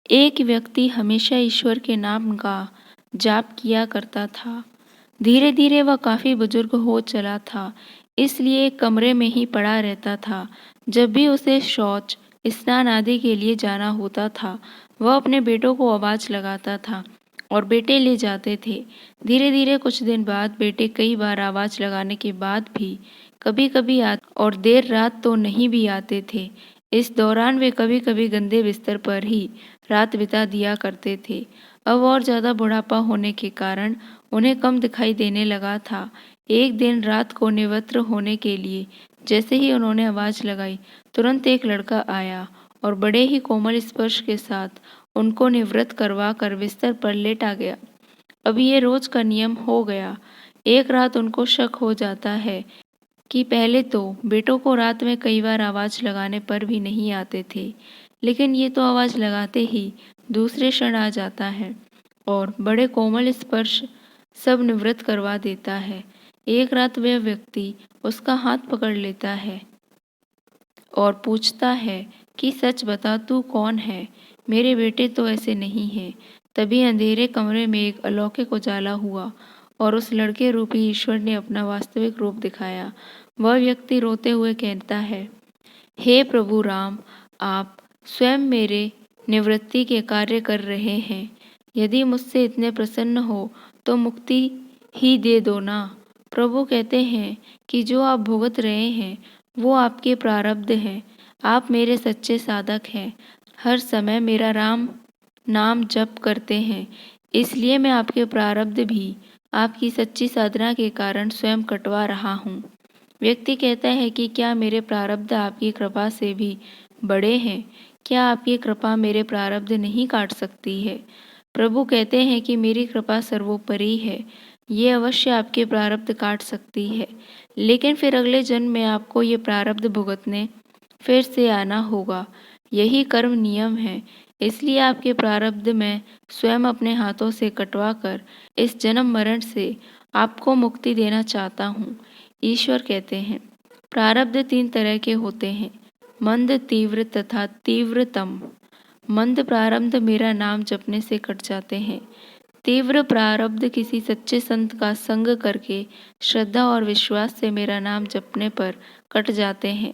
एक व्यक्ति हमेशा ईश्वर के नाम का जाप किया करता था। धीरे धीरे वह काफ़ी बुजुर्ग हो चला था, इसलिए एक कमरे में ही पड़ा रहता था। जब भी उसे शौच, स्नान आदि के लिए जाना होता था, वह अपने बेटों को आवाज़ लगाता था और बेटे ले जाते थे। धीरे धीरे कुछ दिन बाद बेटे कई बार आवाज़ लगाने के बाद भी कभी कभी आते और देर रात तो नहीं भी आते थे। इस दौरान वे कभी कभी गंदे बिस्तर पर ही रात बिता दिया करते थे। अब और ज़्यादा बुढ़ापा होने के कारण उन्हें कम दिखाई देने लगा था। एक दिन रात को निवृत्त होने के लिए जैसे ही उन्होंने आवाज़ लगाई, तुरंत एक लड़का आया और बड़े ही कोमल स्पर्श के साथ उनको निवृत्त करवा कर बिस्तर पर लेटा गया। अब ये रोज का नियम हो गया। एक रात उनको शक हो जाता है कि पहले तो बेटों को रात में कई बार आवाज़ लगाने पर भी नहीं आते थे, लेकिन ये तो आवाज़ लगाते ही दूसरे क्षण आ जाता है और बड़े कोमल स्पर्श सब निवृत्त करवा देता है। एक रात वह व्यक्ति उसका हाथ पकड़ लेता है और पूछता है कि सच बता, तू कौन है? मेरे बेटे तो ऐसे नहीं हैं। तभी अंधेरे कमरे में एक अलौकिक उजाला हुआ और उस लड़के रूपी ईश्वर ने अपना वास्तविक रूप दिखाया। वह व्यक्ति रोते हुए कहता है, हे प्रभु राम, आप स्वयं मेरे निवृत्ति के कार्य कर रहे हैं। यदि मुझसे इतने प्रसन्न हो तो मुक्ति ही दे दो ना। प्रभु कहते हैं कि जो आप भुगत रहे हैं वो आपके प्रारब्ध हैं। आप मेरे सच्चे साधक हैं, हर समय मेरा राम नाम जप करते हैं, इसलिए मैं आपके प्रारब्ध भी आपकी सच्ची साधना के कारण स्वयं कटवा रहा हूँ। व्यक्ति कहता है कि क्या मेरे प्रारब्ध आपकी कृपा से भी बड़े हैं? क्या आपकी कृपा मेरे प्रारब्ध नहीं काट सकती है? प्रभु कहते हैं कि मेरी कृपा सर्वोपरि है, ये अवश्य आपके प्रारब्ध काट सकती है, लेकिन फिर अगले जन्म में आपको ये प्रारब्ध भुगतने फिर से आना होगा। यही कर्म नियम है, इसलिए आपके प्रारब्ध मैं स्वयं अपने हाथों से कटवा कर इस जन्म मरण से आपको मुक्ति देना चाहता हूँ। ईश्वर कहते हैं, प्रारब्ध 3 तरह के होते हैं, मंद, तीव्र तथा तीव्रतम। मंद प्रारब्ध मेरा नाम जपने से कट जाते हैं। तीव्र प्रारब्ध किसी सच्चे संत का संग करके श्रद्धा और विश्वास से मेरा नाम जपने पर कट जाते हैं,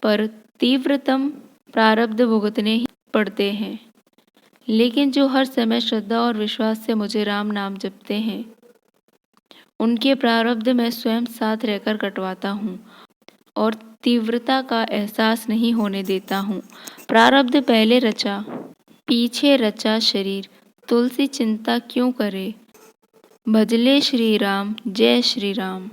पर तीव्रतम प्रारब्ध भुगतने ही पड़ते हैं। लेकिन जो हर समय श्रद्धा और विश्वास से मुझे राम नाम जपते हैं, उनके प्रारब्ध मैं स्वयं साथ रहकर कटवाता हूँ और तीव्रता का एहसास नहीं होने देता हूँ। प्रारब्ध पहले रचा पीछे रचा शरीर, तुलसी चिंता क्यों करे, भजले श्री राम, जय श्री राम।